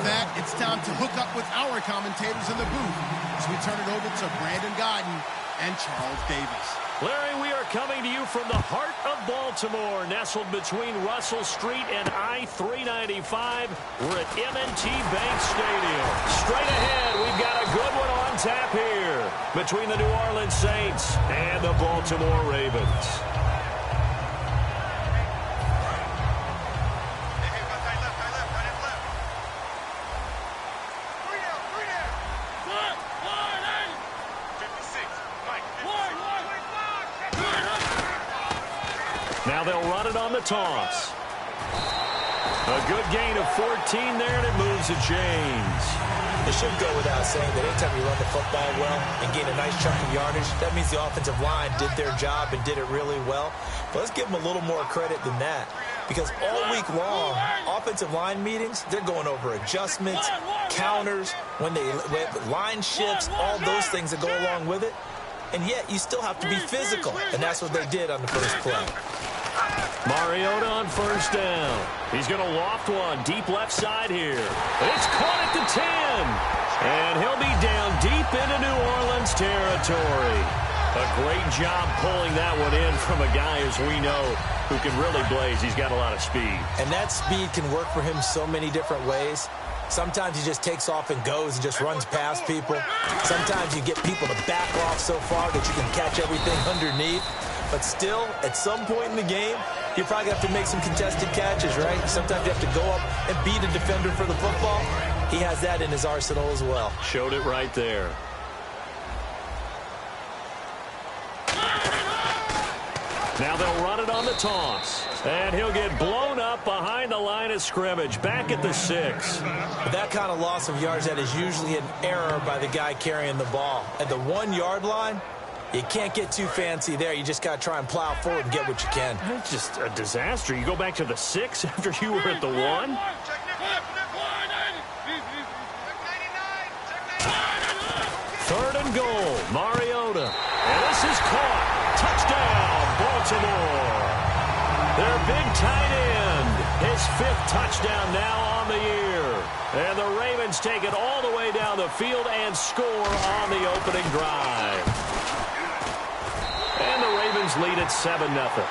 that, it's time to hook up with our commentators in the booth as we turn it over to Brandon Gaudin and Charles Davis. Larry, we are coming to you from the heart of Baltimore, nestled between Russell Street and I-395. We're at M&T Bank Stadium. Straight ahead, we've got a good one on tap here between the New Orleans Saints and the Baltimore Ravens. Now they'll run it on the toss. A good gain of 14 there, and it moves the chains. It should go without saying that anytime you run the football well and gain a nice chunk of yardage, that means the offensive line did their job and did it really well. But let's give them a little more credit than that, because all week long, offensive line meetings, they're going over adjustments, counters, when line shifts, all those things that go along with it. And yet you still have to be physical, and that's what they did on the first play. Mariota on first down. He's going to loft one deep left side here. It's caught at the 10. And he'll be down deep into New Orleans territory. A great job pulling that one in from a guy, as we know, who can really blaze. He's got a lot of speed. And that speed can work for him so many different ways. Sometimes he just takes off and goes and just runs past people. Sometimes you get people to back off so far that you can catch everything underneath. But still, at some point in the game, you probably have to make some contested catches, right? Sometimes you have to go up and beat a defender for the football. He has that in his arsenal as well. Showed it right there. Now they'll run it on the toss. And he'll get blown up behind the line of scrimmage, back at the 6. That kind of loss of yards, that is usually an error by the guy carrying the ball. At the 1-yard line, you can't get too fancy there. You just got to try and plow forward and get what you can. That's just a disaster. You go back to the 6 after you were at the 1. Third and goal, Mariota. And this is caught. Touchdown, Baltimore. Their big tight end. His 5th touchdown now on the year. And the Ravens take it all the way down the field and score on the opening drive. And the Ravens lead at 7-0.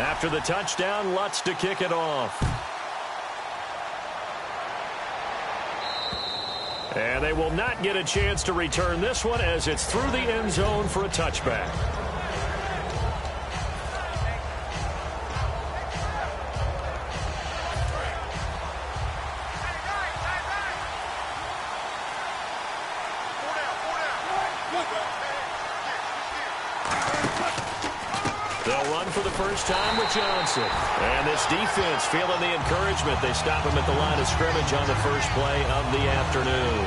After the touchdown, Lutz to kick it off. And they will not get a chance to return this one as it's through the end zone for a touchback. They'll run for the first time with Johnson. And this defense feeling the encouragement. They stop him at the line of scrimmage on the first play of the afternoon.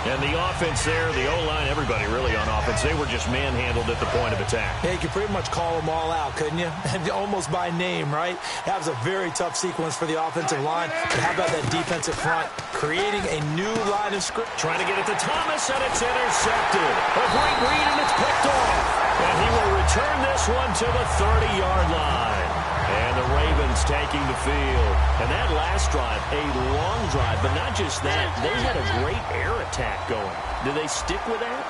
And the offense there, the O-line, everybody really on offense, they were just manhandled at the point of attack. Yeah, you could pretty much call them all out, couldn't you? Almost by name, right? That was a very tough sequence for the offensive line. But how about that defensive front? Creating a new line of scrimmage. Trying to get it to Thomas, and it's intercepted. A great read, and it's picked off. And he will return this one to the 30-yard line. And the Ravens taking the field. And that last drive, a long drive, but not just that. They had a great air attack going. Do they stick with that?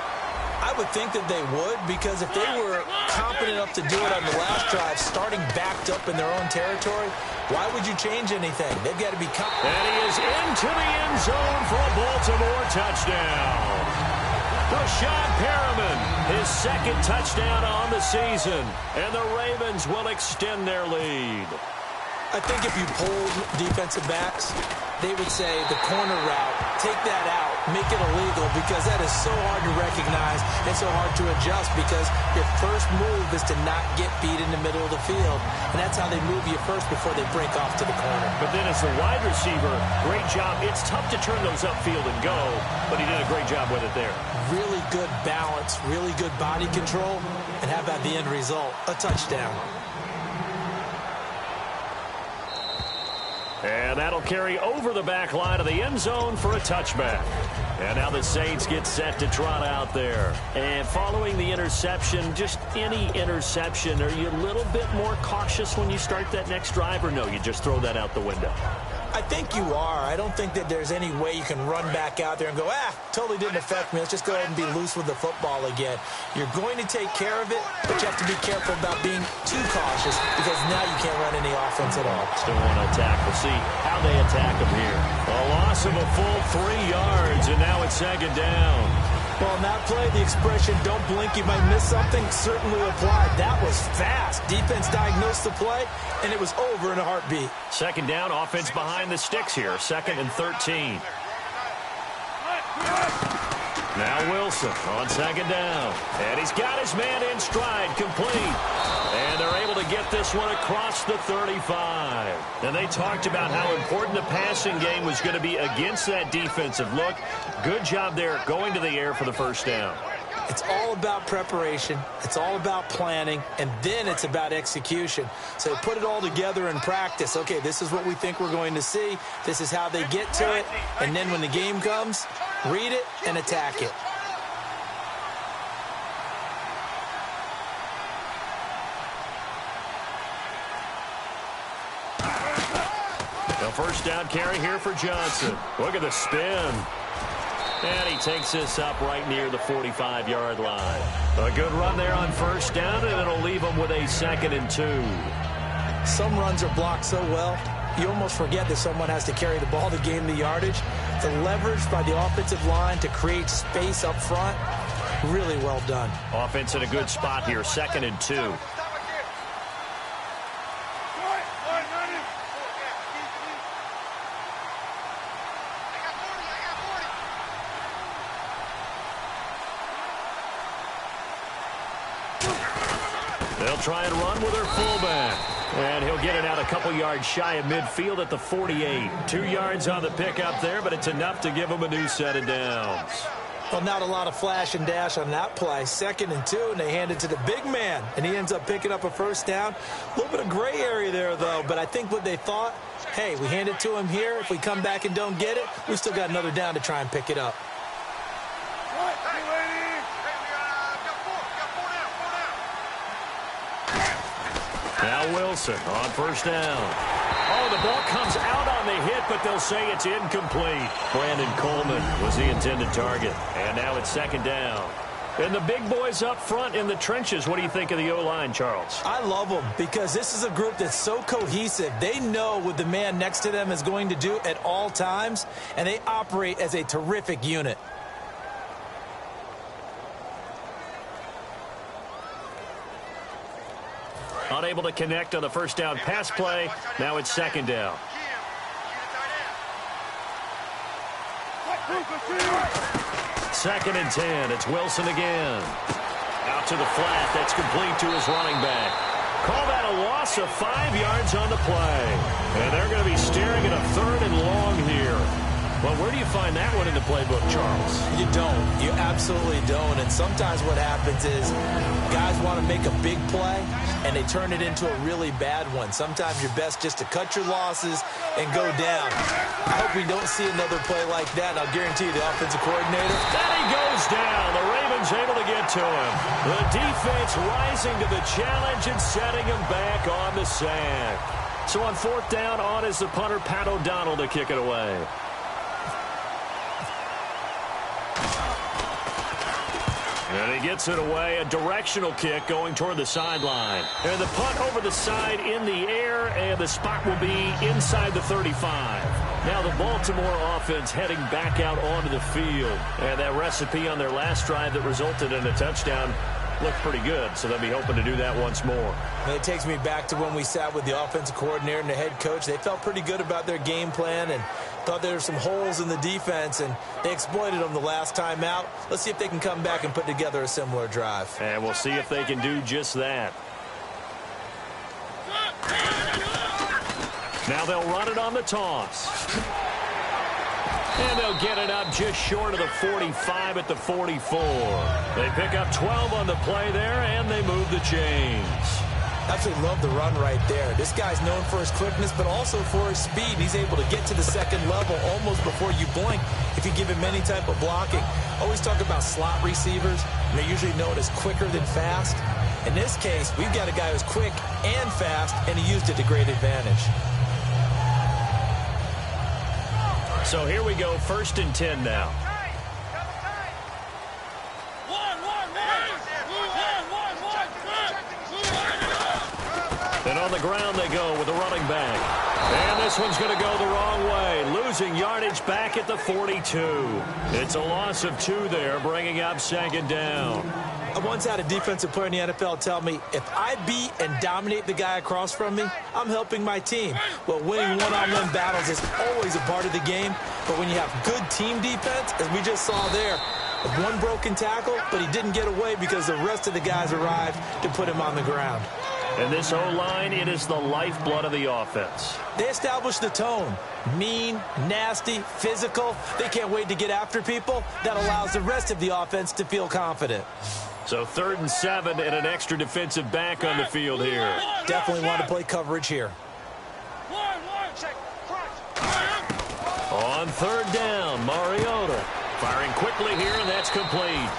I would think that they would, because if they were confident enough to do it on the last drive, starting backed up in their own territory, why would you change anything? They've got to be confident. And he is into the end zone for a Baltimore touchdown. Rashad Perriman, his 2nd touchdown on the season. And the Ravens will extend their lead. I think if you polled defensive backs, they would say the corner route, take that out make it illegal, because that is so hard to recognize and so hard to adjust, because your first move is to not get beat in the middle of the field. And that's how they move you first before they break off to the corner. But then as the wide receiver, great job. It's tough to turn those upfield and go, but he did a great job with it there. Really good balance, really good body control, and how about the end result? A touchdown. And that'll carry over the back line of the end zone for a touchback. And now the Saints get set to trot out there. And following the interception, just any interception, are you a little bit more cautious when you start that next drive, or no, you just throw that out the window? I think you are. I don't think that there's any way you can run back out there and go, totally didn't affect me. Let's just go ahead and be loose with the football again. You're going to take care of it, but you have to be careful about being too cautious, because now you can't run any offense at all. Still want to attack. We'll see how they attack them here. A loss of a full 3 yards, and now it's second down. Well, in that play, the expression, don't blink, you might miss something, certainly applied. That was fast. Defense diagnosed the play, and it was over in a heartbeat. Second down, offense behind the sticks here. 2nd and 13. Now Wilson on second down. And he's got his man in stride, complete. And they're able to get this one across the 35. And they talked about how important the passing game was going to be against that defensive look. Good job there going to the air for the first down. It's all about preparation. It's all about planning. And then it's about execution. So put it all together in practice. Okay, this is what we think we're going to see. This is how they get to it. And then when the game comes, read it and attack it. The first down carry here for Johnson. Look at the spin. And he takes this up right near the 45-yard line. A good run there on first down, and it'll leave him with a 2nd and 2. Some runs are blocked so well, you almost forget that someone has to carry the ball to gain the yardage. The leverage by the offensive line to create space up front, really well done. Offense in a good spot here, 2nd and 2. They'll try and run with their fullback. And he'll get it out a couple yards shy of midfield at the 48. 2 yards on the pickup there, but it's enough to give him a new set of downs. Well, not a lot of flash and dash on that play. 2nd and 2, and they hand it to the big man. And he ends up picking up a first down. A little bit of gray area there, though. But I think what they thought, hey, we hand it to him here. If we come back and don't get it, we still got another down to try and pick it up. Now Wilson on first down. Oh, the ball comes out on the hit, but they'll say it's incomplete. Brandon Coleman was the intended target. And now it's 2nd down. And the big boys up front in the trenches. What do you think of the O-line, Charles? I love them, because this is a group that's so cohesive. They know what the man next to them is going to do at all times, and they operate as a terrific unit. Unable to connect on the first down pass play. Now it's 2nd down. Second and 10. It's Wilson again. Out to the flat. That's complete to his running back. Call that a loss of 5 yards on the play. And they're going to be staring at a 3rd and long here. Well, where do you find that one in the playbook, Charles? You don't. You absolutely don't. And sometimes what happens is guys want to make a big play, and they turn it into a really bad one. Sometimes you're best just to cut your losses and go down. I hope we don't see another play like that. And I'll guarantee you the offensive coordinator. Then he goes down. The Ravens able to get to him. The defense rising to the challenge and setting him back on the sack. So on 4th down, on is the punter, Pat O'Donnell, to kick it away. And he gets it away, a directional kick going toward the sideline. And the punt over the side in the air, and the spot will be inside the 35. Now the Baltimore offense heading back out onto the field. And that recipe on their last drive that resulted in a touchdown looked pretty good, so they'll be hoping to do that once more. And it takes me back to when we sat with the offensive coordinator and the head coach. They felt pretty good about their game plan, and Thought there were some holes in the defense, and they exploited them the last time out. Let's see if they can come back and put together a similar drive. And we'll see if they can do just that. Now they'll run it on the toss. And they'll get it up just short of the 45 at the 44. They pick up 12 on the play there, and they move the chains. Absolutely love the run right there. This guy's known for his quickness, but also for his speed. He's able to get to the second level almost before you blink if you give him any type of blocking. Always talk about slot receivers, and they're usually known as quicker than fast. In this case, we've got a guy who's quick and fast, and he used it to great advantage. So here we go, 1st and 10 now. And on the ground they go with a running back. And this one's going to go the wrong way, losing yardage back at the 42. It's a loss of 2 there, bringing up 2nd down. I once had a defensive player in the NFL tell me, if I beat and dominate the guy across from me, I'm helping my team. Well, winning one-on-one battles is always a part of the game, but when you have good team defense, as we just saw there, one broken tackle, but he didn't get away because the rest of the guys arrived to put him on the ground. And this O-line, it is the lifeblood of the offense. They established the tone. Mean, nasty, physical. They can't wait to get after people. That allows the rest of the offense to feel confident. So 3rd and 7 and an extra defensive back on the field here. Definitely want to play coverage here. On 3rd down, Mariota firing quickly here, and that's complete.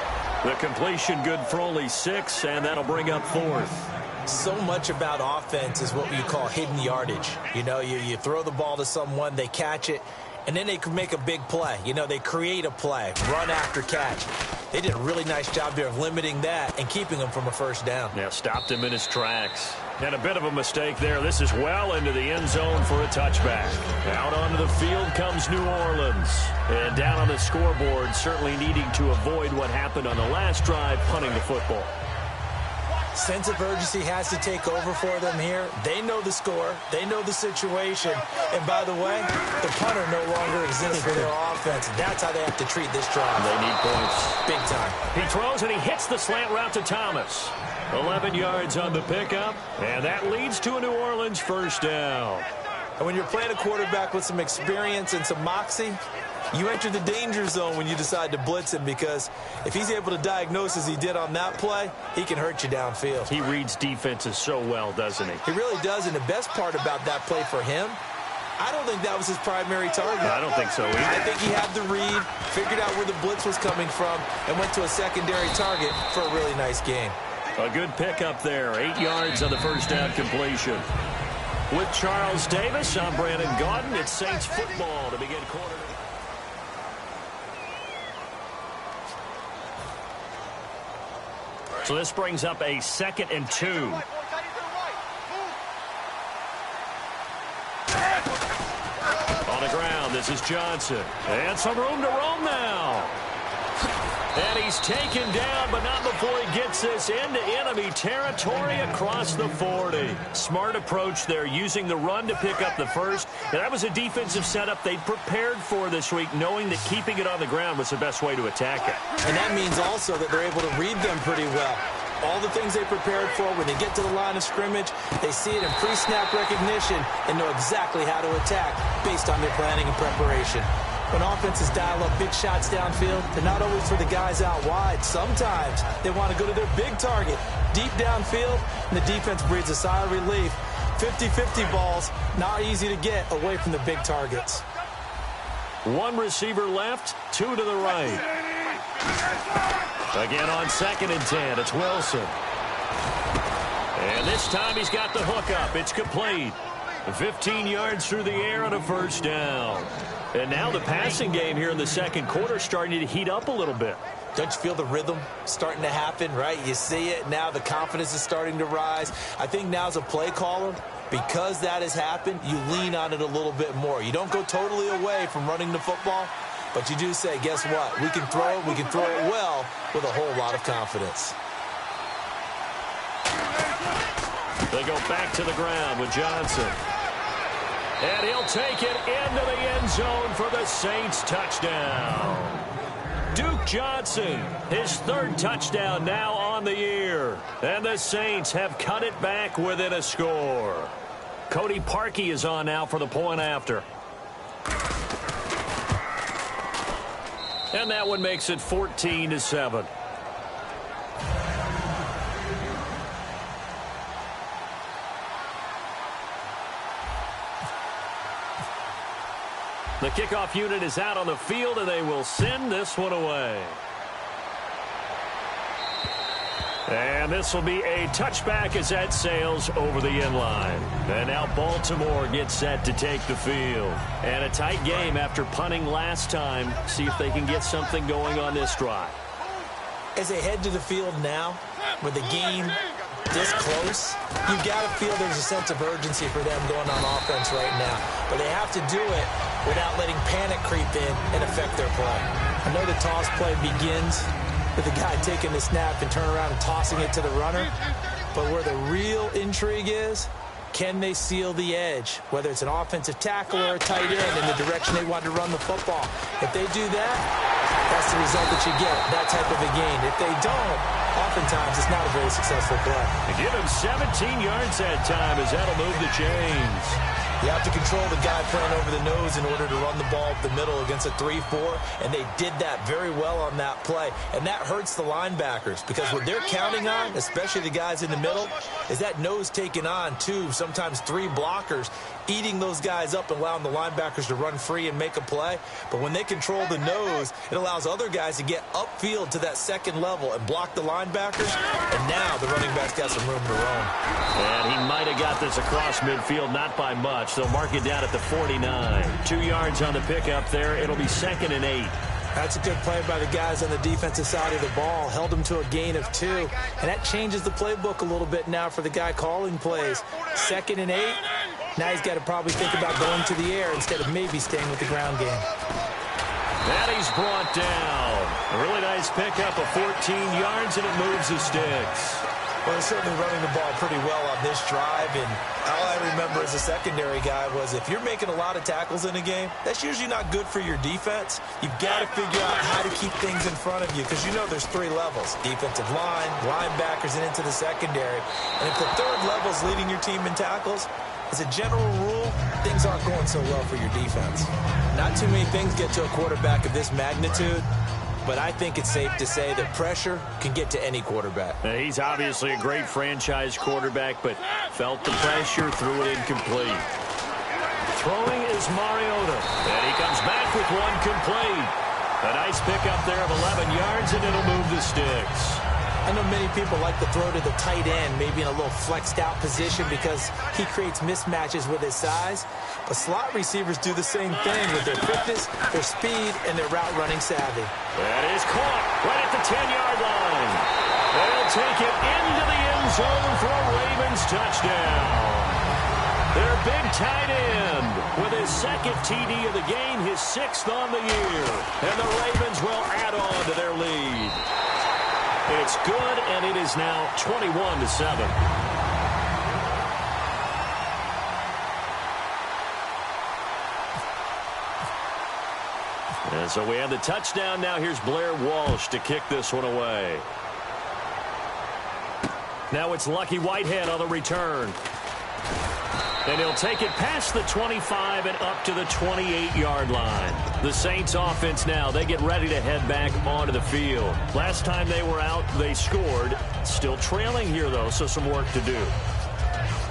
The completion good for only 6, and that'll bring up 4th. So much about offense is what you call hidden yardage. You know, you throw the ball to someone, they catch it, and then they can make a big play. You know, they create a play, run after catch. They did a really nice job there of limiting that and keeping him from a 1st down. Yeah, stopped him in his tracks. And a bit of a mistake there. This is well into the end zone for a touchback. Out onto the field comes New Orleans. And down on the scoreboard, certainly needing to avoid what happened on the last drive, punting the football. Sense of urgency has to take over for them here. They know the score. They know the situation. And by the way, the punter no longer exists for their offense. That's how they have to treat this drive. They need points. Big time. He throws and he hits the slant route to Thomas. 11 yards on the pickup, and that leads to a New Orleans 1st down. And when you're playing a quarterback with some experience and some moxie, you enter the danger zone when you decide to blitz him, because if he's able to diagnose as he did on that play, he can hurt you downfield. He reads defenses so well, doesn't he? He really does, and the best part about that play for him, I don't think that was his primary target. I don't think so either. I think he had the read, figured out where the blitz was coming from, and went to a secondary target for a really nice game. A good pickup there. 8 yards on the 1st down completion. With Charles Davis, I'm Brandon Gaudin. It's Saints football to begin quarter. So this brings up a 2nd and 2. On the ground, this is Johnson. And some room to roam now. And he's taken down, but not before he gets this into enemy territory across the 40. Smart approach there, using the run to pick up the 1st. And that was a defensive setup they prepared for this week, knowing that keeping it on the ground was the best way to attack it. And that means also that they're able to read them pretty well. All the things they prepared for, when they get to the line of scrimmage, they see it in pre-snap recognition and know exactly how to attack based on their planning and preparation. When offenses dial up big shots downfield, they're not always for the guys out wide. Sometimes they want to go to their big target, deep downfield, and the defense breathes a sigh of relief. 50-50 balls, not easy to get away from the big targets. 1 receiver left, 2 to the right. Again on 2nd and 10, it's Wilson. And this time he's got the hook up. It's complete. 15 yards through the air on a 1st down. And now the passing game here in the 2nd quarter starting to heat up a little bit. Don't you feel the rhythm starting to happen, right? You see it. Now the confidence is starting to rise. I think now as a play caller, because that has happened, you lean on it a little bit more. You don't go totally away from running the football, but you do say, guess what? We can throw it well with a whole lot of confidence. They go back to the ground with Johnson. And he'll take it into the end zone for the Saints touchdown. Duke Johnson, his third touchdown now on the year. And the Saints have cut it back within a score. Cody Parkey is on now for the point after. And that one makes it 14-7. The kickoff unit is out on the field, and they will send this one away. And this will be a touchback as that sails over the end line. And now Baltimore gets set to take the field. And a tight game after punting last time. See if they can get something going on this drive. As they head to the field now, with the game this close, you've got to feel there's a sense of urgency for them going on offense right now. But they have to do it without letting panic creep in and affect their play. I know the toss play begins with the guy taking the snap and turning around and tossing it to the runner. But where the real intrigue is, can they seal the edge, whether it's an offensive tackle or a tight end in the direction they want to run the football? If they do that, that's the result that you get, that type of a gain. If they don't, oftentimes it's not a very successful play. They give him 17 yards that time as that'll move the chains. You have to control the guy playing over the nose in order to run the ball up the middle against a 3-4, and they did that very well on that play. And that hurts the linebackers because what they're counting on, especially the guys in the middle, is that nose taking on 2, sometimes 3 blockers, eating those guys up and allowing the linebackers to run free and make a play. But when they control the nose, it allows other guys to get upfield to that second level and block the linebackers. And now the running back's got some room to roam. And he might have got this across midfield, not by much. They'll mark it down at the 49. 2 yards on the pickup there. It'll be 2nd and 8. That's a good play by the guys on the defensive side of the ball. Held them to a gain of 2. And that changes the playbook a little bit now for the guy calling plays. 2nd and 8. Now he's got to probably think about going to the air instead of maybe staying with the ground game. And he's brought down. A really nice pickup of 14 yards, and it moves the sticks. Well, they're certainly running the ball pretty well on this drive, and all I remember as a secondary guy was if you're making a lot of tackles in a game, that's usually not good for your defense. You've got to figure out how to keep things in front of you because you know there's 3 levels, defensive line, linebackers, and into the secondary. And if the third level's leading your team in tackles, as a general rule, things aren't going so well for your defense. Not too many things get to a quarterback of this magnitude, but I think it's safe to say that pressure can get to any quarterback. He's obviously a great franchise quarterback, but felt the pressure, threw it incomplete. Throwing is Mariota, and he comes back with one complete. A nice pickup there of 11 yards, and it'll move the sticks. I know many people like to throw to the tight end, maybe in a little flexed out position because he creates mismatches with his size. But slot receivers do the same thing with their quickness, their speed, and their route running savvy. That is caught right at the 10-yard line. They'll take it into the end zone for a Ravens touchdown. Their big tight end with his 2nd TD of the game, his 6th on the year. And the Ravens will add on to their lead. It's good, and it is now 21-7. And so we have the touchdown. Now here's Blair Walsh to kick this one away. Now it's Lucky Whitehead on the return. And he'll take it past the 25 and up to the 28-yard line. The Saints offense now, they get ready to head back onto the field. Last time they were out, they scored. Still trailing here, though, so some work to do.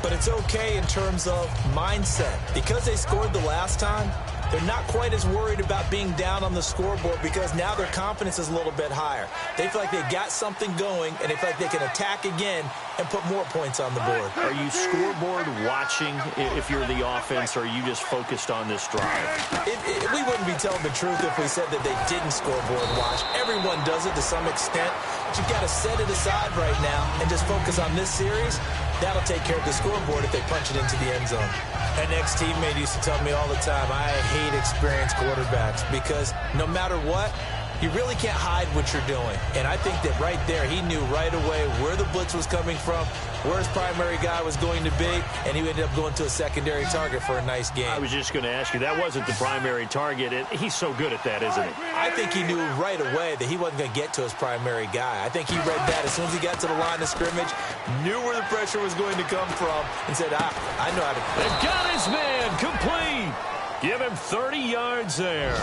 But it's okay in terms of mindset. Because they scored the last time, they're not quite as worried about being down on the scoreboard because now their confidence is a little bit higher. They feel like they got something going, and they feel like they can attack again and put more points on the board. Are you scoreboard watching if you're the offense, or are you just focused on this drive? We wouldn't be telling the truth if we said that they didn't scoreboard watch. Everyone does it to some extent, but you've got to set it aside right now and just focus on this series. That'll take care of the scoreboard if they punch it into the end zone. An ex-teammate used to tell me all the time, I hate experienced quarterbacks because no matter what, you really can't hide what you're doing. And I think that right there, he knew right away where the blitz was coming from, where his primary guy was going to be, and he ended up going to a secondary target for a nice game. I was just going to ask you, that wasn't the primary target. He's so good at that, isn't he? I think he knew right away that he wasn't going to get to his primary guy. I think he read that as soon as he got to the line of scrimmage, knew where the pressure was going to come from, and said, I know how to. They've got his man complete. Give him 30 yards there.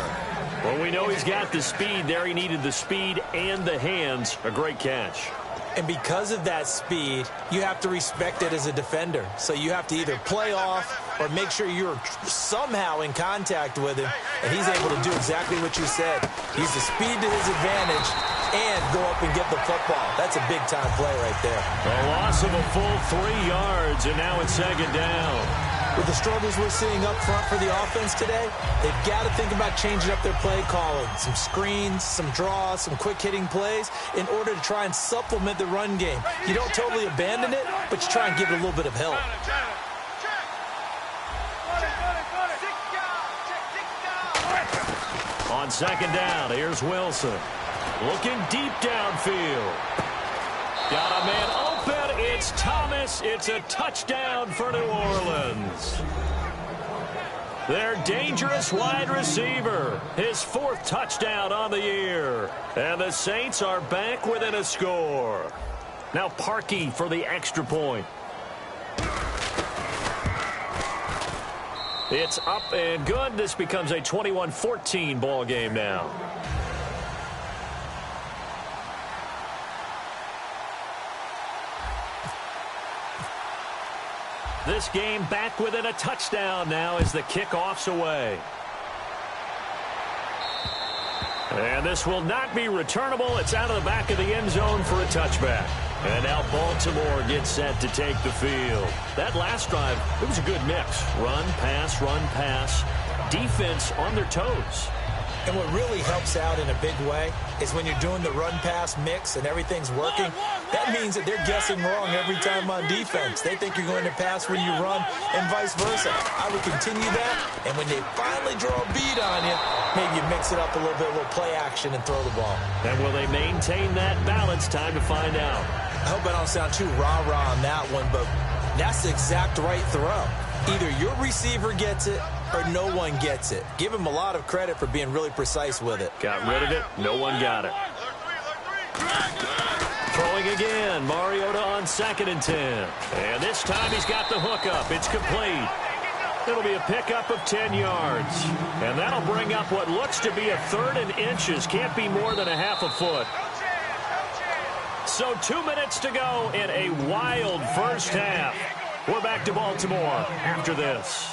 Well, we know he's got the speed there. He needed the speed and the hands. A great catch. And because of that speed, you have to respect it as a defender. So you have to either play off or make sure you're somehow in contact with him. And he's able to do exactly what you said. Use the speed to his advantage and go up and get the football. That's a big-time play right there. A loss of a full 3 yards, and now it's second down. With the struggles we're seeing up front for the offense today, they've got to think about changing up their play calling. Some screens, some draws, some quick-hitting plays in order to try and supplement the run game. You don't totally abandon it, but you try and give it a little bit of help. On second down, here's Wilson. Looking deep downfield. Got a man open. It's Thomas. It's a touchdown for New Orleans. Their dangerous wide receiver. His 4th touchdown on the year. And the Saints are back within a score. Now Parkey for the extra point. It's up and good. This becomes a 21-14 ball game now. This game back within a touchdown now as the kickoff's away. And this will not be returnable. It's out of the back of the end zone for a touchback. And now Baltimore gets set to take the field. That last drive, it was a good mix. Run, pass, defense on their toes. And what really helps out in a big way is when you're doing the run-pass mix and everything's working, that means that they're guessing wrong every time on defense. They think you're going to pass when you run and vice versa. I would continue that, and when they finally draw a bead on you, maybe you mix it up a little bit, a little play action and throw the ball. And will they maintain that balance? Time to find out. I hope I don't sound too rah-rah on that one, but that's the exact right throw. Either your receiver gets it or no one gets it. Give him a lot of credit for being really precise with it. Got rid of it. No one got it. Throwing again. Mariota on 2nd and 10. And this time he's got the hookup. It's complete. It'll be a pickup of 10 yards. And that'll bring up what looks to be a 3rd and inches. Can't be more than a half a foot. So 2 minutes to go in a wild first half. We're back to Baltimore after this.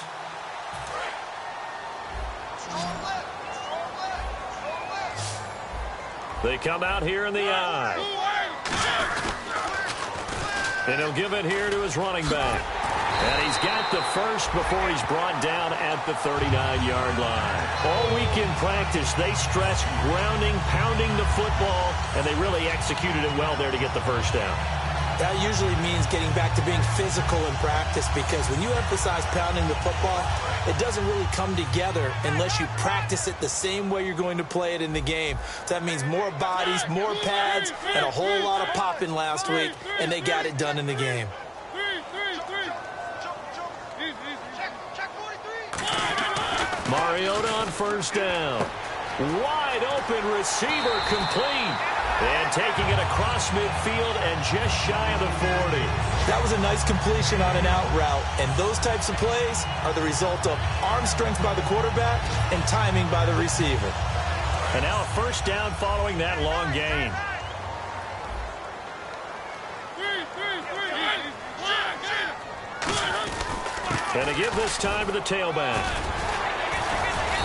They come out here in the eye. And he'll give it here to his running back. And he's got the first before he's brought down at the 39-yard line. All week in practice, they stressed grounding, pounding the football, and they really executed it well there to get the first down. That usually means getting back to being physical in practice, because when you emphasize pounding the football, it doesn't really come together unless you practice it the same way you're going to play it in the game. So that means more bodies, more pads, and a whole lot of popping last week, and they got it done in the game. Mariota on first down. Wide open receiver complete. And taking it across midfield and just shy of the 40. That was a nice completion on an out route. And those types of plays are the result of arm strength by the quarterback and timing by the receiver. And now a first down following that long gain. And to give this time to the tailback.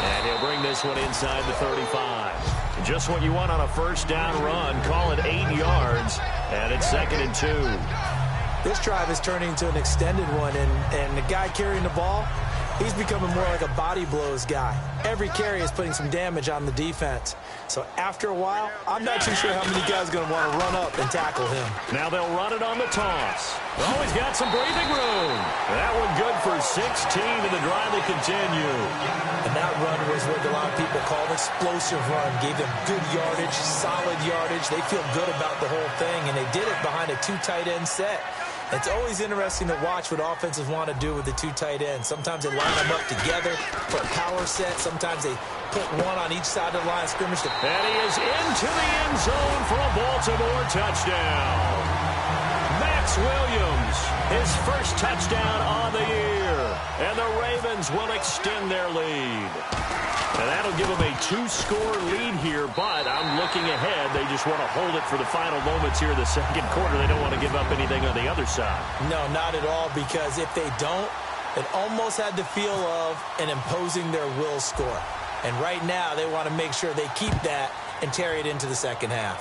And he'll bring this one inside the 35. Just what you want on a first down run. Call it 8 yards. And it's 2nd and 2. This drive is turning into an extended one. And the guy carrying the ball, He's becoming more like a body blows guy. Every carry is putting some damage on the defense. So after a while, I'm not too sure how many guys are going to want to run up and tackle him. Now they'll run it on the toss. Oh, he's got some breathing room. That one good for 16, and the drive will continue. And that run was what a lot of people call an explosive run. Gave them good yardage, solid yardage. They feel good about the whole thing, and they did it behind a 2 tight end set. It's always interesting to watch what offenses want to do with the 2 tight ends. Sometimes they line them up together for a power set. Sometimes they put one on each side of the line of scrimmage. And he is into the end zone for a Baltimore touchdown. Max Williams, his first touchdown on the year. And the Ravens will extend their lead. And that'll give them a 2-score lead here, but I'm looking ahead. They just want to hold it for the final moments here in the second quarter. They don't want to give up anything on the other side. No, not at all, because if they don't, it almost had the feel of an imposing their will score. And right now, they want to make sure they keep that and carry it into the second half.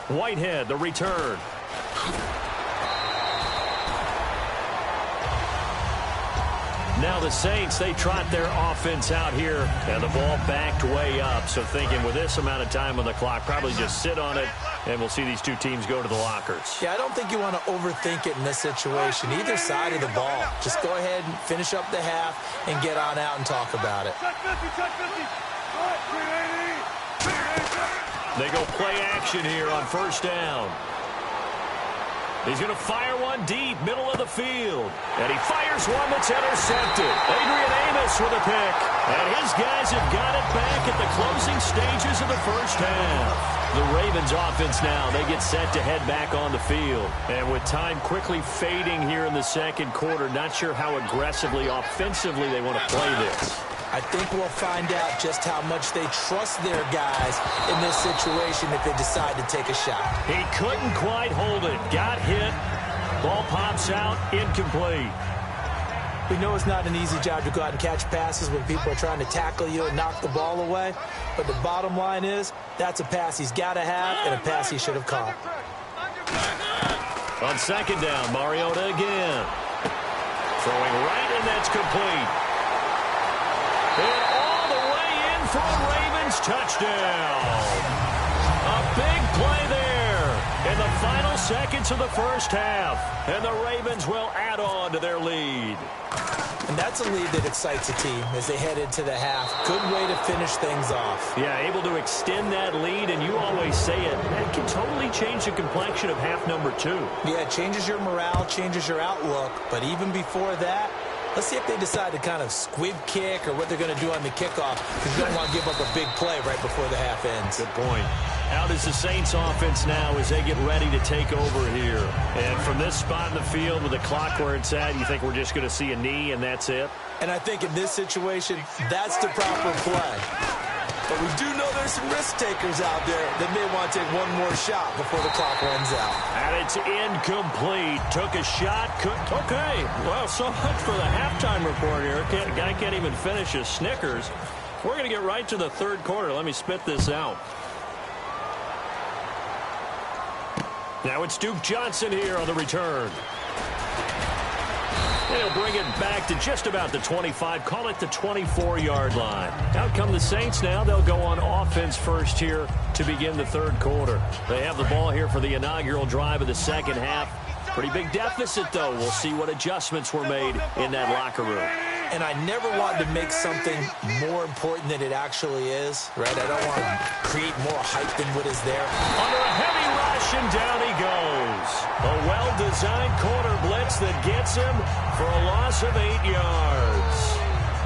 Whitehead, the return. Now the Saints, they trot their offense out here, and the ball backed way up. So thinking with this amount of time on the clock, probably just sit on it, and we'll see these two teams go to the lockers. Yeah, I don't think you want to overthink it in this situation, either side of the ball. Just go ahead and finish up the half and get on out and talk about it. They go play action here on first down. He's going to fire one deep, middle of the field. And he fires one that's intercepted. Adrian Amos with a pick. And his guys have got it back at the closing stages of the first half. The Ravens offense now, they get set to head back on the field. And with time quickly fading here in the second quarter, not sure how aggressively, offensively they want to play this. I think we'll find out just how much they trust their guys in this situation if they decide to take a shot. He couldn't quite hold it. Got hit. Ball pops out. Incomplete. We know it's not an easy job to go out and catch passes when people are trying to tackle you and knock the ball away. But the bottom line is, that's a pass he's got to have and a pass he should have caught. On second down, Mariota again. Throwing right, and that's complete. And all the way in for a Ravens touchdown. A big play there in the final seconds of the first half. And the Ravens will add on to their lead. And that's a lead that excites a team as they head into the half. Good way to finish things off. Yeah, able to extend that lead, and you always say it, that can totally change the complexion of half number 2. Yeah, it changes your morale, changes your outlook. But even before that, let's see if they decide to kind of squib kick or what they're going to do on the kickoff, because you don't want to give up a big play right before the half ends. Good point. Out is the Saints offense now as they get ready to take over here. And from this spot in the field with the clock where it's at, you think we're just going to see a knee and that's it? And I think in this situation, that's the proper play. But we do know there's some risk takers out there that may want to take one more shot before the clock runs out. And it's incomplete. Took a shot. Okay. Well, so much for the halftime report here. Guy can't even finish his Snickers. We're going to get right to the third quarter. Let me spit this out. Now it's Duke Johnson here on the return. And he'll bring it back to just about the 25, call it the 24-yard line. Out come the Saints now. They'll go on offense first here to begin the third quarter. They have the ball here for the inaugural drive of the second half. Pretty big deficit, though. We'll see what adjustments were made in that locker room. And I never wanted to make something more important than it actually is, right? I don't want to create more hype than what is there. Under a heavy rush, and down he goes. A well-designed corner blitz that gets him for a loss of 8 yards.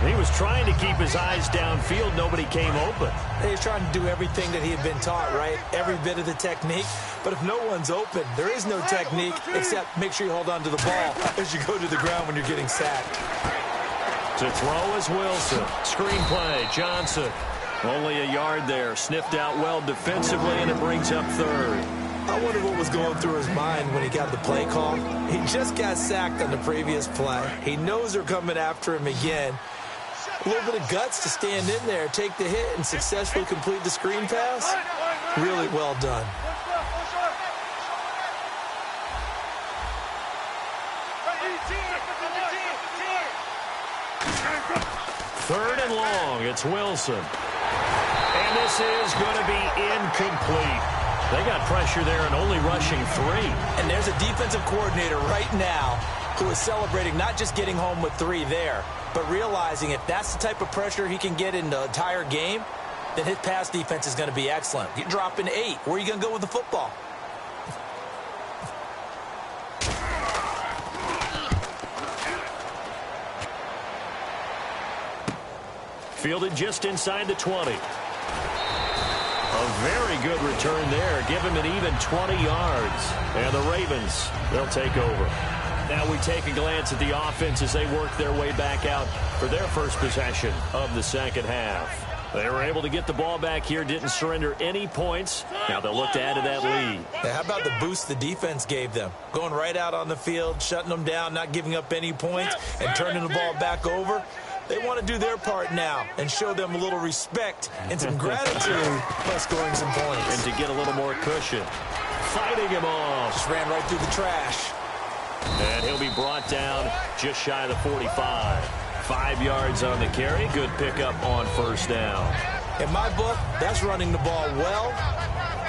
He was trying to keep his eyes downfield. Nobody came open. He's trying to do everything that he had been taught, right? Every bit of the technique. But if no one's open, there is no technique except make sure you hold on to the ball as you go to the ground when you're getting sacked. To throw is Wilson. Screen play, Johnson. Only a yard there. Sniffed out well defensively, and it brings up third. I wonder what was going through his mind when he got the play call. He just got sacked on the previous play. He knows they're coming after him again. A little bit of guts to stand in there, take the hit, and successfully complete the screen pass. Really well done. Third and long. It's Wilson. And this is going to be incomplete. They got pressure there and only rushing 3. And there's a defensive coordinator right now who is celebrating not just getting home with 3 there, but realizing if that's the type of pressure he can get in the entire game, then his pass defense is going to be excellent. You're dropping 8. Where are you going to go with the football? Fielded just inside the 20. A very good return there. Give him an even 20 yards. And the Ravens, they'll take over. Now we take a glance at the offense as they work their way back out for their first possession of the second half. They were able to get the ball back here, didn't surrender any points. Now they'll look to add to that lead. How about the boost the defense gave them? Going right out on the field, shutting them down, not giving up any points, and turning the ball back over. They want to do their part now and show them a little respect and some gratitude by scoring some points. And to get a little more cushion. Fighting him off. Just ran right through the trash. And he'll be brought down just shy of the 45. 5 yards on the carry. Good pickup on first down. In my book, that's running the ball well,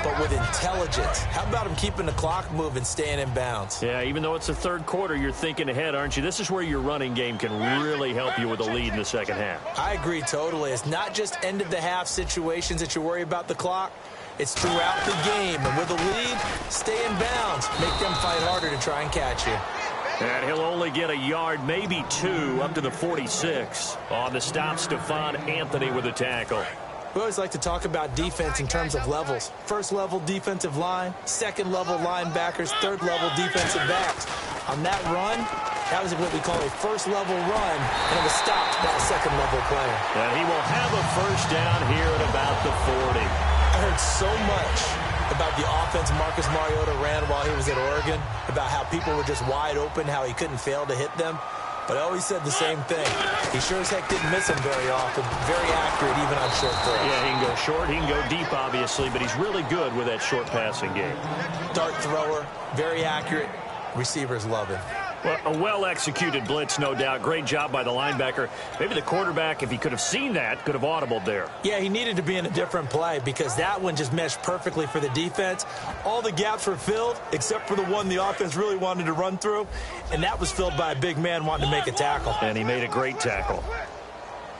but with intelligence. How about him keeping the clock moving, staying in bounds? Yeah, even though it's the third quarter, you're thinking ahead, aren't you? This is where your running game can really help you with a lead in the second half. I agree totally. It's not just end-of-the-half situations that you worry about the clock. It's throughout the game. And with a lead, stay in bounds. Make them fight harder to try and catch you. And he'll only get a yard, maybe 2, up to the 46. On the stop, Stephon Anthony with a tackle. We always like to talk about defense in terms of levels. First level defensive line, second level linebackers, third level defensive backs. On that run, that was what we call a first level run, and it was stopped by a second level player. And he will have a first down here at about the 40. I heard so much about the offense Marcus Mariota ran while he was at Oregon, about how people were just wide open, how he couldn't fail to hit them. But I always said the same thing. He sure as heck didn't miss them very often. Very accurate, even on short throws. Yeah, he can go short. He can go deep, obviously, but he's really good with that short passing game. Dart thrower, very accurate. Receivers love him. Well, a well-executed blitz, no doubt. Great job by the linebacker. Maybe the quarterback, if he could have seen that, could have audibled there. Yeah, he needed to be in a different play because that one just meshed perfectly for the defense. All the gaps were filled except for the one the offense really wanted to run through, and that was filled by a big man wanting to make a tackle. And he made a great tackle.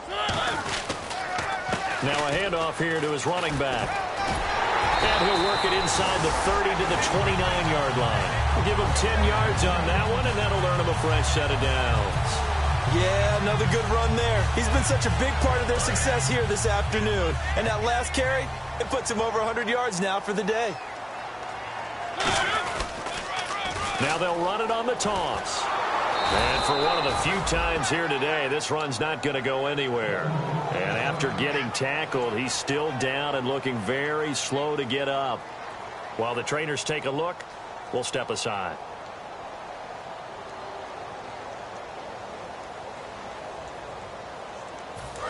Now a handoff here to his running back. And he'll work it inside the 30 to the 29-yard line. We'll give him 10 yards on that one, and that'll earn him a fresh set of downs. Yeah, another good run there. He's been such a big part of their success here this afternoon. And that last carry, it puts him over 100 yards now for the day. Now they'll run it on the toss. And for one of the few times here today, this run's not going to go anywhere. And after getting tackled, he's still down and looking very slow to get up. While the trainers take a look, we'll step aside.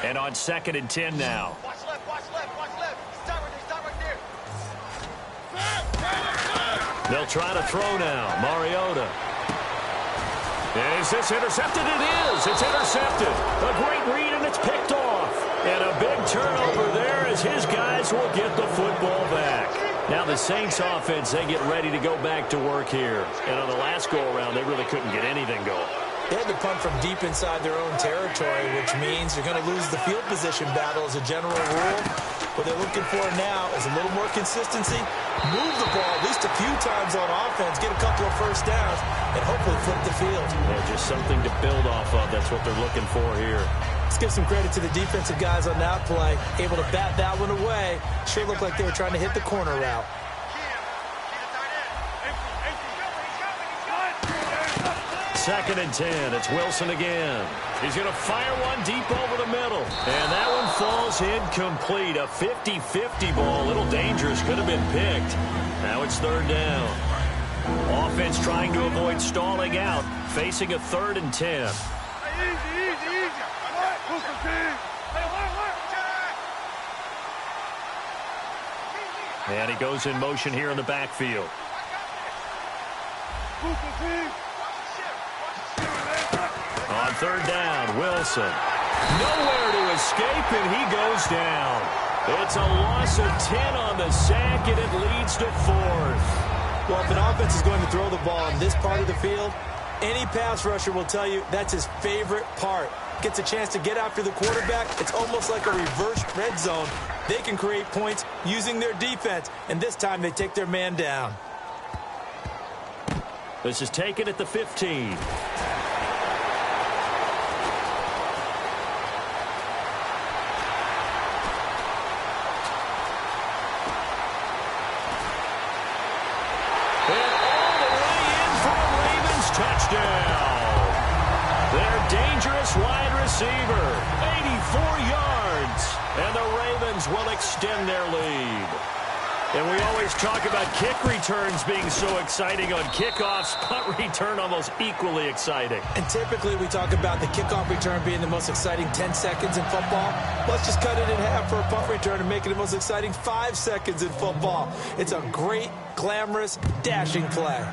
And on 2nd and 10 now. Watch left, watch left, watch left. Stop right there. They'll try to throw now. Mariota. Is this intercepted? It is. It's intercepted. A great read, and it's picked off. And a big turnover there as his guys will get the football back. Now the Saints offense, they get ready to go back to work here. And on the last go-around, they really couldn't get anything going. They had to punt from deep inside their own territory, which means you're going to lose the field position battle as a general rule. What they're looking for now is a little more consistency, move the ball at least a few times on offense, get a couple of first downs, and hopefully flip the field. Yeah, just something to build off of. That's what they're looking for here. Let's give some credit to the defensive guys on that play. Able to bat that one away. Sure looked like they were trying to hit the corner route. 2nd and 10. It's Wilson again. He's going to fire one deep over the middle. And that one falls incomplete. A 50-50 ball. A little dangerous. Could have been picked. Now it's 3rd down. Offense trying to avoid stalling out. Facing a 3rd and 10. Easy. And he goes in motion here in the backfield. On 3rd down, Wilson. Nowhere to escape, and he goes down. It's a loss of 10 on the sack, and it leads to 4th. Well, if an offense is going to throw the ball in this part of the field, any pass rusher will tell you that's his favorite part. Gets a chance to get after the quarterback. It's almost like a reverse red zone. They can create points using their defense, and this time they take their man down. This is taken at the 15. Touchdown. Their dangerous wide receiver, 84 yards. And the Ravens will extend their lead. And we always talk about kick returns being so exciting on kickoffs. Punt return almost equally exciting. And typically we talk about the kickoff return being the most exciting 10 seconds in football. Let's just cut it in half for a punt return and make it the most exciting 5 seconds in football. It's a great, glamorous, dashing play.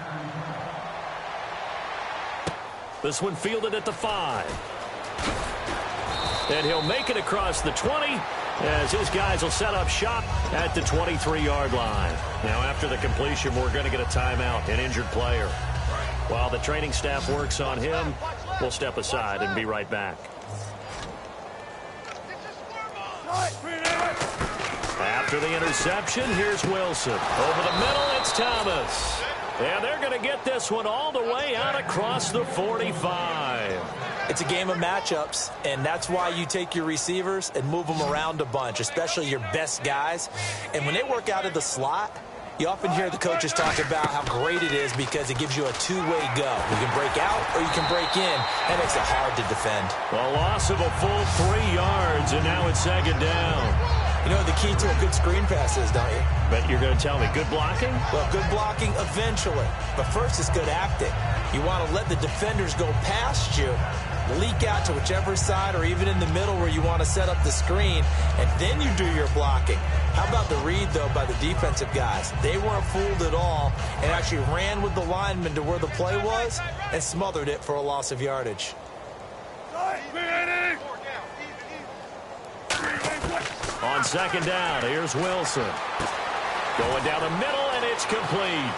This one fielded at the 5. And he'll make it across the 20 as his guys will set up shop at the 23-yard line. Now, after the completion, we're going to get a timeout, an injured player. While the training staff works on him, we'll step aside and be right back. After the interception, here's Wilson. Over the middle, it's Thomas. And they're going to get this one all the way out across the 45. It's a game of matchups, and that's why you take your receivers and move them around a bunch, especially your best guys. And when they work out of the slot, you often hear the coaches talk about how great it is because it gives you a two-way go. You can break out or you can break in. That makes it hard to defend. A loss of a full 3 yards, and now it's second down. You know the key to a good screen pass is, don't you? But you're going to tell me good blocking? Well, good blocking eventually. But first it's good acting. You want to let the defenders go past you, leak out to whichever side or even in the middle where you want to set up the screen, and then you do your blocking. How about the read, though, by the defensive guys? They weren't fooled at all and actually ran with the lineman to where the play was and smothered it for a loss of yardage. On second down, here's Wilson. Going down the middle, and it's complete.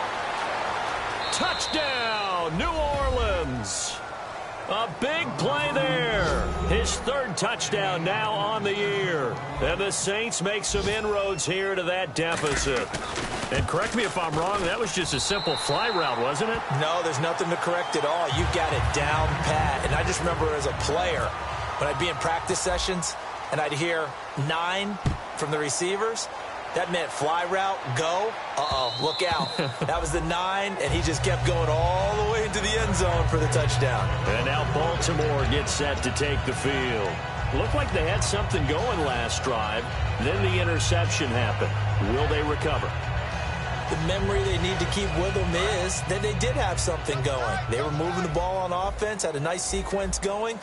Touchdown, New Orleans. A big play there. His 3rd touchdown now on the year. And the Saints make some inroads here to that deficit. And correct me if I'm wrong, that was just a simple fly route, wasn't it? No, there's nothing to correct at all. You got it down pat. And I just remember as a player, when I'd be in practice sessions, and I'd hear 9 from the receivers, that meant fly route, go, look out. That was the 9, and he just kept going all the way into the end zone for the touchdown. And now Baltimore gets set to take the field. Looked like they had something going last drive. Then the interception happened. Will they recover? The memory they need to keep with them is that they did have something going. They were moving the ball on offense, had a nice sequence going.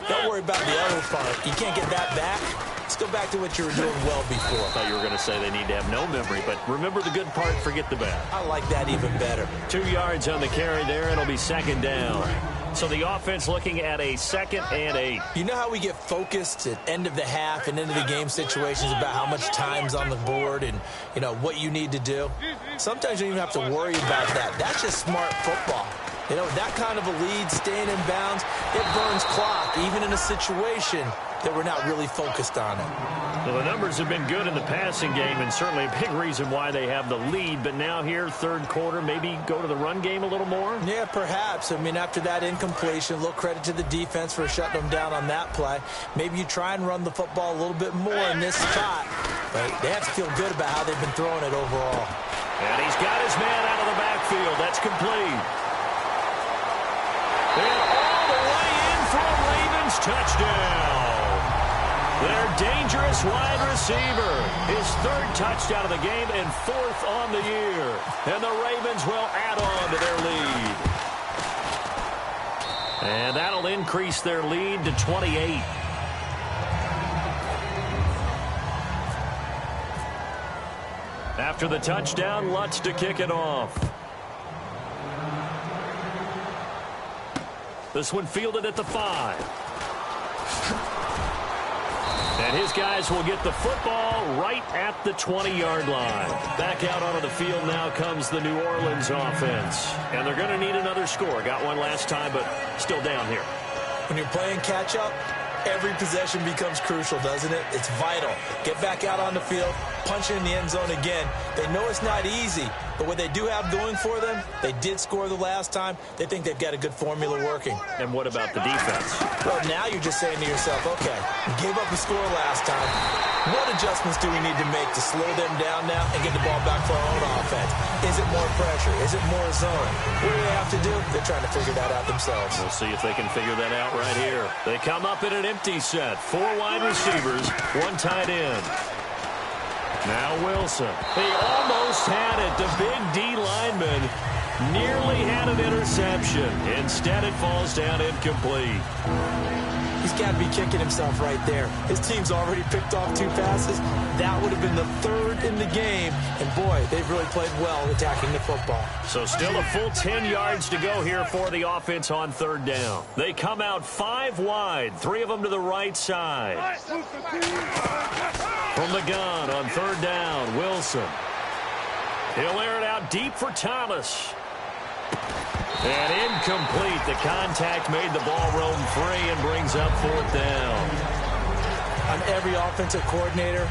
Don't worry about the other part. You can't get that back. Let's go back to what you were doing well before. I thought you were going to say they need to have no memory, but remember the good part, forget the bad. I like that even better. 2 yards on the carry there, and it'll be second down. So the offense looking at a 2nd and 8. You know how we get focused at end of the half and into the game situations about how much time's on the board and, you know, what you need to do? Sometimes you don't even have to worry about that. That's just smart football. You know, that kind of a lead, staying in bounds, it burns clock, even in a situation that we're not really focused on it. Well, the numbers have been good in the passing game, and certainly a big reason why they have the lead. But now here, 3rd quarter, maybe go to the run game a little more? Yeah, perhaps. I mean, after that incompletion, a little credit to the defense for shutting them down on that play. Maybe you try and run the football a little bit more in this spot. But they have to feel good about how they've been throwing it overall. And he's got his man out of the backfield. That's complete. And all the way in for a Ravens touchdown. Their dangerous wide receiver. His 3rd touchdown of the game and 4th on the year. And the Ravens will add on to their lead. And that'll increase their lead to 28. After the touchdown, Lutz to kick it off. This one fielded at the 5. And his guys will get the football right at the 20-yard line. Back out onto the field now comes the New Orleans offense. And they're going to need another score. Got one last time, but still down here. When you're playing catch-up, every possession becomes crucial, doesn't it? It's vital. Get back out on the field, punch it in the end zone again. They know it's not easy, but what they do have going for them, they did score the last time. They think they've got a good formula working. And what about the defense? Well, now you're just saying to yourself, okay, we gave up a score last time. What adjustments do we need to make to slow them down now and get the ball back for our own offense? Is it more pressure? Is it more zone? What do they have to do? They're trying to figure that out themselves. We'll see if they can figure that out right here. They come up in an empty set. 4 wide receivers, 1 tight end. Now Wilson. He almost had it. The big D lineman nearly had an interception. Instead, it falls down incomplete. He's got to be kicking himself right there. His team's already picked off 2 passes. That would have been the 3rd in the game. And, boy, they've really played well attacking the football. So still a full 10 yards to go here for the offense on 3rd down. They come out 5 wide, 3 of them to the right side. From the gun on 3rd down, Wilson. He'll air it out deep for Thomas. And incomplete. The contact made the ball roam free and brings up 4th down. On every offensive coordinator,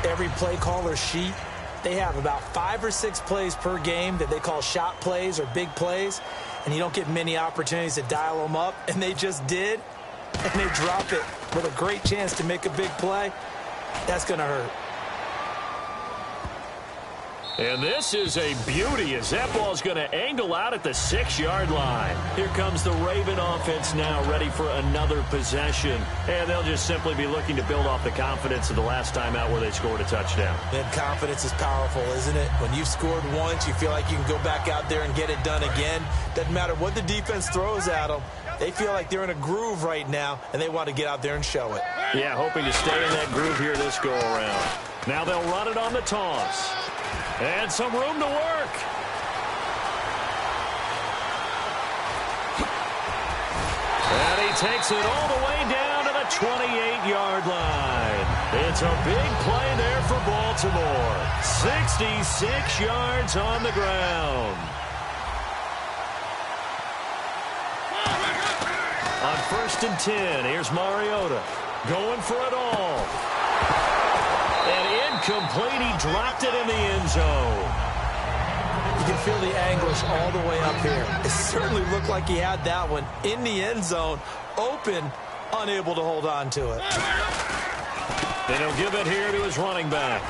every play caller sheet, they have about 5 or 6 plays per game that they call shot plays or big plays, and you don't get many opportunities to dial them up, and they just did, and they drop it with a great chance to make a big play. That's going to hurt. And this is a beauty as that ball's going to angle out at the 6-yard line. Here comes the Raven offense now ready for another possession. And they'll just simply be looking to build off the confidence of the last time out where they scored a touchdown. And confidence is powerful, isn't it? When you've scored once, you feel like you can go back out there and get it done again. Doesn't matter what the defense throws at them. They feel like they're in a groove right now, and they want to get out there and show it. Yeah, hoping to stay in that groove here this go-around. Now they'll run it on the toss. And some room to work. And he takes it all the way down to the 28-yard line. It's a big play there for Baltimore. 66 yards on the ground. On 1st and 10, here's Mariota going for it all. And incomplete. He dropped it in the end zone. You can feel the anguish all the way up here. It certainly looked like he had that one in the end zone, open, unable to hold on to it. And he'll give it here to his running back.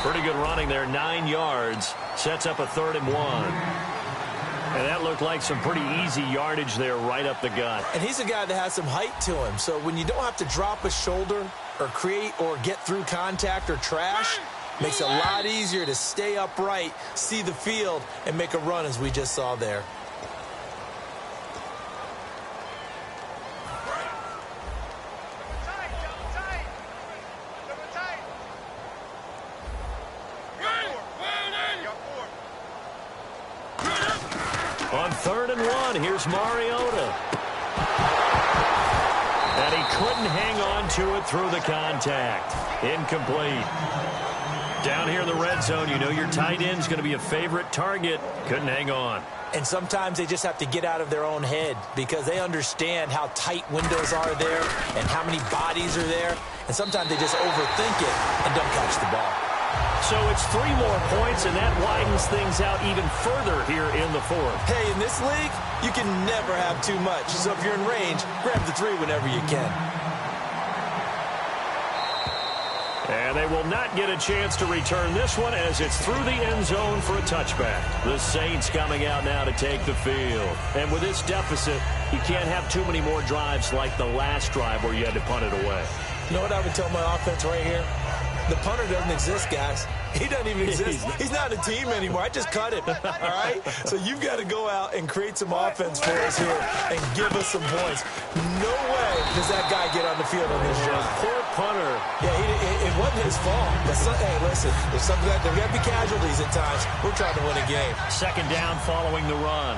Pretty good running there, 9 yards. Sets up a 3rd and 1. And that looked like some pretty easy yardage there right up the gut. And he's a guy that has some height to him. So when you don't have to drop a shoulder or create or get through contact or trash, makes it a lot easier to stay upright, see the field, and make a run as we just saw there. On 3rd and 1, here's Mariota. And he couldn't hang on to it through the contact. Incomplete. Down here in the red zone, you know your tight end's going to be a favorite target. Couldn't hang on. And sometimes they just have to get out of their own head because they understand how tight windows are there and how many bodies are there. And sometimes they just overthink it and don't catch the ball. So it's 3 more points, and that widens things out even further here in the 4th. Hey, in this league, you can never have too much. So if you're in range, grab the 3 whenever you can. And they will not get a chance to return this one as it's through the end zone for a touchback. The Saints coming out now to take the field. And with this deficit, you can't have too many more drives like the last drive where you had to punt it away. You know what I would tell my offense right here? The punter doesn't exist, guys. He doesn't even exist. He's not a team anymore. I just cut him, all right? So you've got to go out and create some offense for us here and give us some points. No way does that guy get on the field on this drive. Poor punter. Yeah, it wasn't his fault. But hey, listen, there's something that there got to be casualties at times. We're trying to win a game. 2nd down following the run.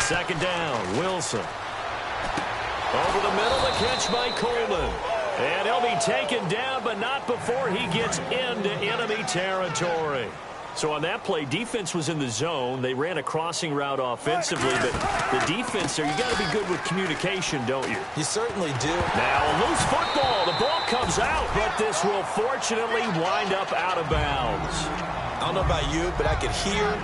second down. Wilson. Over the middle, the catch by Coleman. And he'll be taken down, but not before he gets into enemy territory. So on that play, defense was in the zone. They ran a crossing route offensively, but the defense there, you got to be good with communication, don't you? You certainly do. Now a loose football. The ball comes out, but this will fortunately wind up out of bounds. I don't know about you, but I could hear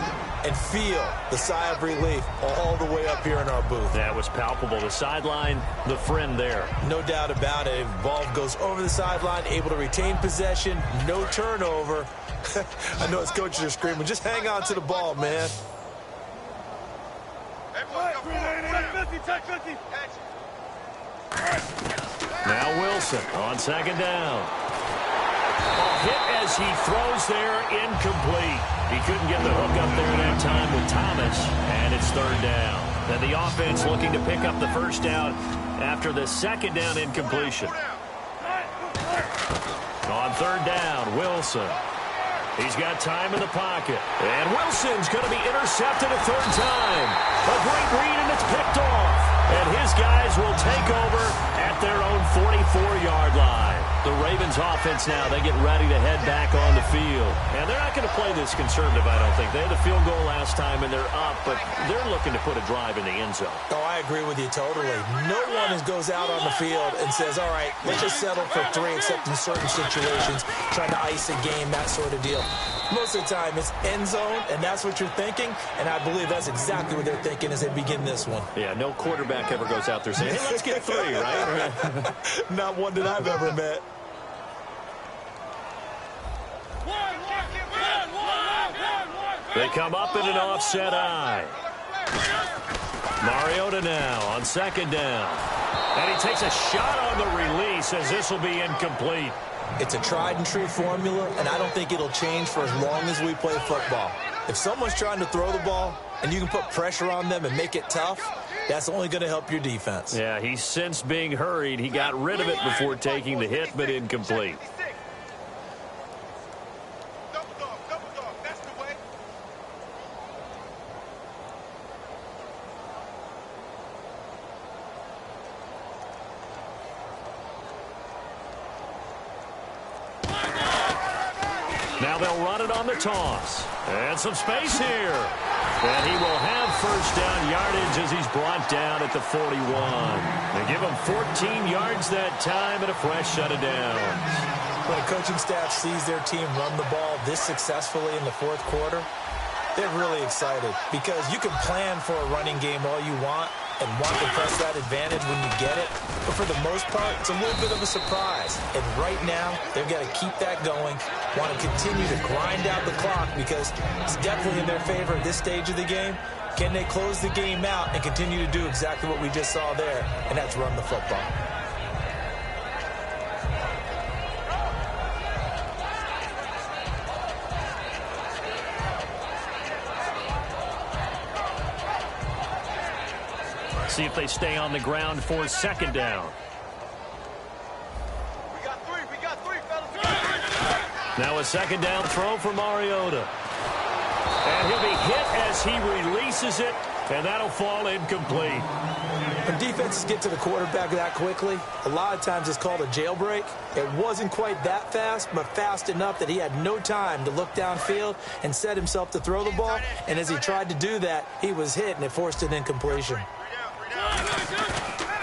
and feel the sigh of relief all the way up here in our booth. That was palpable. The sideline, the friend there. No doubt about it. Ball goes over the sideline, able to retain possession, no turnover. I know his coaches are screaming, just hang on to the ball, man. Now Wilson on second down. Hit as he throws there, incomplete. He couldn't get the hook up there that time with Thomas, and it's third down. And the offense looking to pick up the first down after the second down incompletion. On third down, Wilson. He's got time in the pocket. And Wilson's going to be intercepted a third time. A great read, and it's picked off. And his guys will take over at their own 44-yard line. The Ravens offense now, they get ready to head back on the field. And they're not going to play this conservative, I don't think. They had a field goal last time, and they're up, but they're looking to put a drive in the end zone. Oh, I agree with you totally. No one goes out on the field and says, all right, let's just settle for 3, except in certain situations, trying to ice a game, that sort of deal. Most of the time, it's end zone, and that's what you're thinking, and I believe that's exactly what they're thinking as they begin this one. Yeah, no quarterback ever goes out there saying, hey, let's get 3, right? Not one that I've ever met. They come up in an offset eye. Mariota now on second down. And he takes a shot on the release as this will be incomplete. It's a tried-and-true formula, and I don't think it'll change for as long as we play football. If someone's trying to throw the ball and you can put pressure on them and make it tough, that's only going to help your defense. Yeah, he's since being hurried. He got rid of it before taking the hit, but incomplete. Now they'll run it on the toss. And some space here. And he will have first down yardage as he's brought down at the 41. They give him 14 yards that time and a fresh set of downs. When a coaching staff sees their team run the ball this successfully in the fourth quarter, they're really excited because you can plan for a running game all you want and want to press that advantage when you get it. But for the most part, it's a little bit of a surprise. And right now, they've got to keep that going, want to continue to grind out the clock because it's definitely in their favor at this stage of the game. Can they close the game out and continue to do exactly what we just saw there, and that's run the football. See if they stay on the ground for second down. We got three, fellas. Now a second down throw for Mariota. And he'll be hit as he releases it, and that'll fall incomplete. When defenses get to the quarterback that quickly, a lot of times it's called a jailbreak. It wasn't quite that fast, but fast enough that he had no time to look downfield and set himself to throw the ball. And as he tried to do that, he was hit, and it forced an incompletion.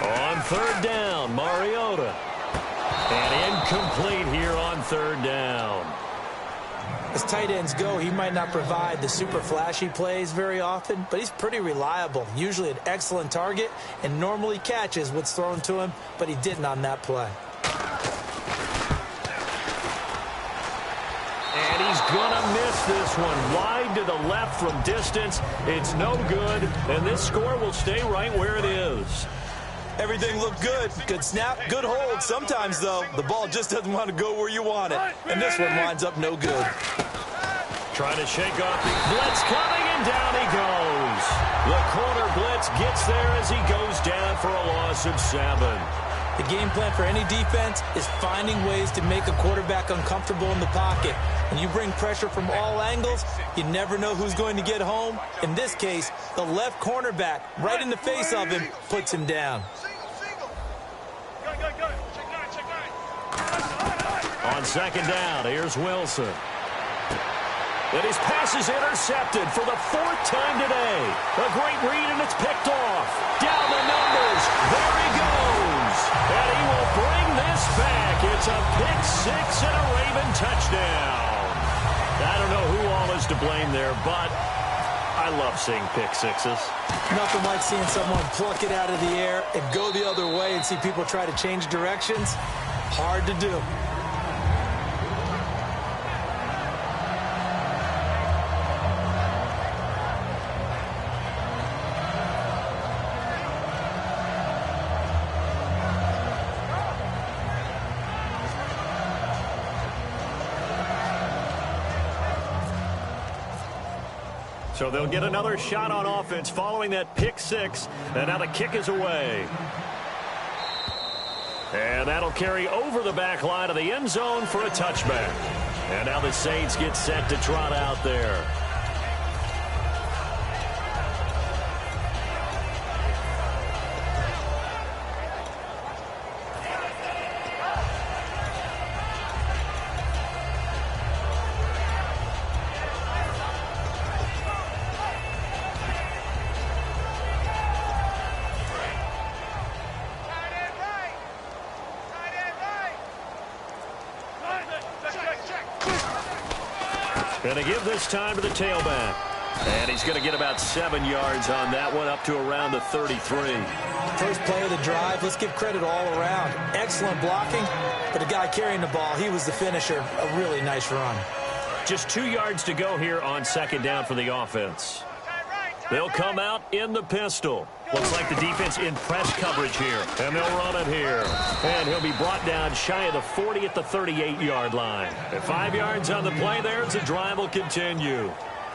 On third down, Mariota. And incomplete here on third down. As tight ends go, he might not provide the super flashy plays very often, but he's pretty reliable, usually an excellent target, and normally catches what's thrown to him, but he didn't on that play. And he's going to miss this one. Wide to the left from distance. It's no good, and this score will stay right where it is. Everything looked good. Good snap, good hold. Sometimes, though, the ball just doesn't want to go where you want it. And this one winds up no good. Trying to shake off the blitz coming, and down he goes. The corner blitz gets there as he goes down for a loss of 7. The game plan for any defense is finding ways to make a quarterback uncomfortable in the pocket. When you bring pressure from all angles, you never know who's going to get home. In this case, the left cornerback, right in the face of him, puts him down. On second down, here's Wilson. And his pass is intercepted for the 4th time today. A great read, and it's picked off. Down the numbers. There he goes. And he will bring this back. It's a pick six and a Raven touchdown. I don't know who all is to blame there, but I love seeing pick sixes. Nothing like seeing someone pluck it out of the air and go the other way and see people try to change directions. Hard to do. So they'll get another shot on offense following that pick six. And now the kick is away. And that'll carry over the back line of the end zone for a touchback. And now the Saints get set to trot out there. Going to give this time to the tailback. And he's going to get about 7 yards on that one, up to around the 33. First play of the drive, let's give credit all around. Excellent blocking, but the guy carrying the ball, he was the finisher. A really nice run. Just 2 yards to go here on second down for the offense. They'll come out in the pistol. Looks like the defense in press coverage here. And they'll run it here. And he'll be brought down shy of the 40 at the 38-yard line. And 5 yards on the play there as the drive will continue.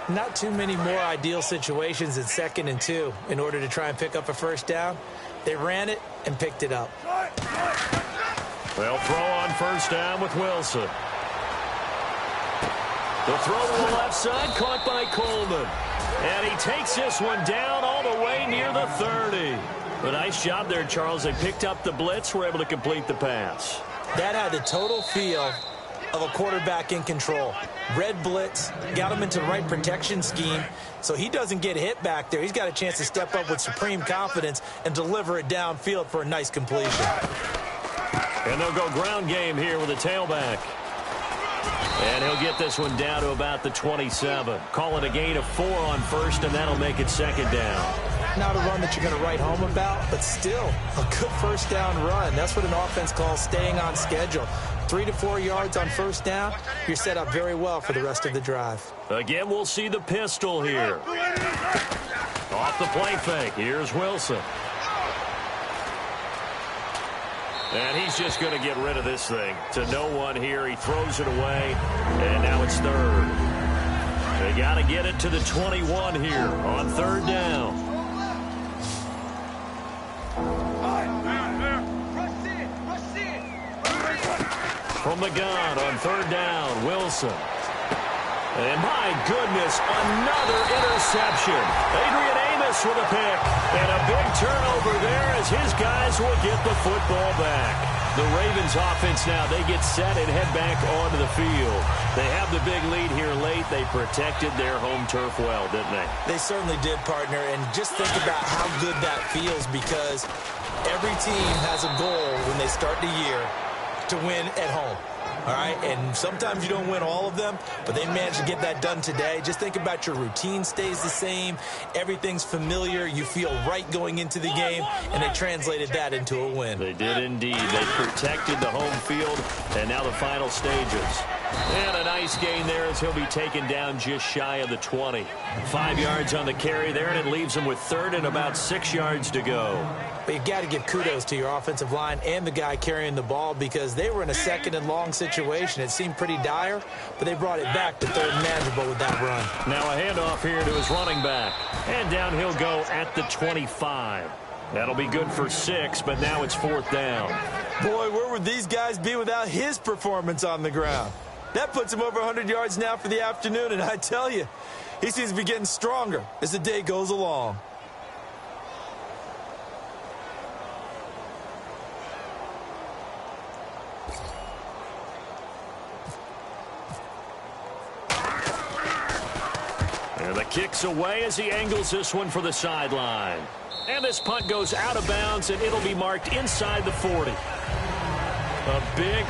Not too many more ideal situations in 2nd and 2 in order to try and pick up a first down. They ran it and picked it up. They'll throw on first down with Wilson. The throw to the left side, caught by Coleman. And he takes this one down all the way near the 30. A nice job there, Charles. They picked up the blitz, were able to complete the pass. That had the total feel of a quarterback in control. Red blitz, got him into the right protection scheme, so he doesn't get hit back there. He's got a chance to step up with supreme confidence and deliver it downfield for a nice completion. And they'll go ground game here with a tailback. And he'll get this one down to about the 27. Call it a gain of 4 on first, and that'll make it second down. Not a run that you're going to write home about, but still a good first down run. That's what an offense calls staying on schedule. 3 to 4 yards on first down, you're set up very well for the rest of the drive. Again, we'll see the pistol here. Off the play fake, here's Wilson. And he's just going to get rid of this thing to no one here. He throws it away, and now it's third. They got to get it to the 21 here on third down. From the gun on third down, Wilson. And my goodness, another interception. Adrian Amos with a pick. And a big turnover there as his guys will get the football back. The Ravens offense now, they get set and head back onto the field. They have the big lead here late. They protected their home turf well, didn't they? They certainly did, partner. And just think about how good that feels, because every team has a goal when they start the year to win at home. All right, and sometimes you don't win all of them, but they managed to get that done today. Just think about your routine stays the same. Everything's familiar. You feel right going into the game, and they translated that into a win. They did indeed. They protected the home field, and now the final stages. And a nice gain there as he'll be taken down just shy of the 20. 5 yards on the carry there, and it leaves him with third and about 6 yards to go. But you've got to give kudos to your offensive line and the guy carrying the ball, because they were in a second and long situation. It seemed pretty dire, but they brought it back to third and manageable with that run. Now a handoff here to his running back. And down he'll go at the 25. That'll be good for 6, but now it's 4th down. Boy, where would these guys be without his performance on the ground? That puts him over 100 yards now for the afternoon, and I tell you, he seems to be getting stronger as the day goes along. And the kick's away as he angles this one for the sideline. And this punt goes out of bounds, and it'll be marked inside the 40. A big